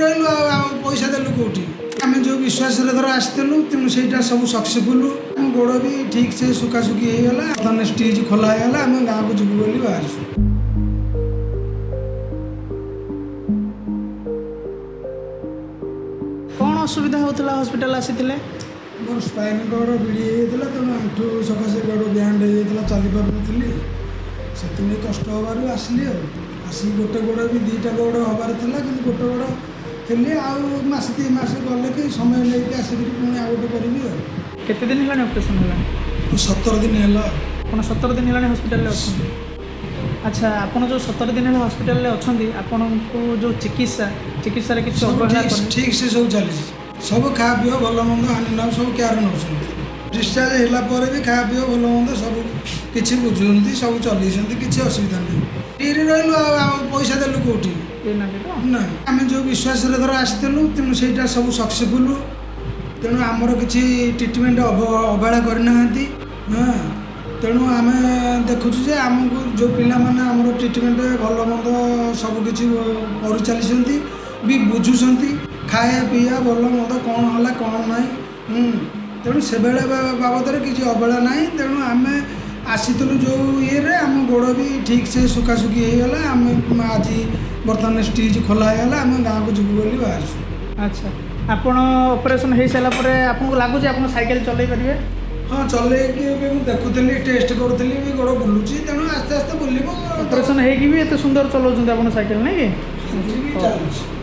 रही पैसा देलु कौटी आम जो विश्वास धर आसलु तेणु से सब सक्सेसफुल आम गोड़ भी ठीक से सुखासुखी होगा बर्तमान स्टेज खोला होगा आम गाँव को जीवु बोली बाहर कौन असुविधा होता हॉस्पिटल आसी मोर स्पाइन कड़ भिड़ी होता तेणु आंठू सकाशे गोड़ बैंड होता चली पार नी से कष्ट हबार आसली आसिक गोटे गोड़ भी दुईटा गोड़ हबार था कि गोटे गोड़ हेली आस 2 मास गले कि समय लेके आसिक पुणी आउ गोटे करी केते दिन है ऑपरेशन है 17 दिन है आप 17 दिन है हॉस्पिटल अच्छा अच्छा आपन जो 17 दिन है हॉस्पिटल अच्छा आपन को जो चिकित्सा रे किसी अवहेला ठीक से सब चली सब खा पी भल मंद हानि ना सब केयर नौ डिस्चार्ज होगापर भी खा पी भल मंद सब किसी बुझुंट सब चलते किसी असुविधा नहीं फ्री रही पैसा देलु कौटी ना आम जो विश्वास धर आसलु तेणु से सब सक्सेसफुल तेणु आमर किसी ट्रिटमेंट अवहेला करना हाँ तेणु आम देखुचु आमको जो पिला माने आमर ट्रिटमेंट भल मंद सबकि कर चली भी बुझुंट खाया पीया भल मंद कौन है कौन ना तेणु से बाबद किसी अवहेला ना तेणु आम आसीलु जो ये आम गोड़ भी ठीक से सुखासुखी होगा आम आज बर्तमान स्टेज खोला होगा आम गाँव को जीवु बोली बाहर अच्छा आपन ऑपरेशन हो सारा पर आपको लगुच आप साइकिल चल पारे हाँ चलैकी देखुली टेस्ट करूली भी गोड़ बुलूची तेणु आस्ते आस्ते बुल ऑपरेशन होगी भी एत सुंदर चलाऊँ आप साइकिल नहीं कि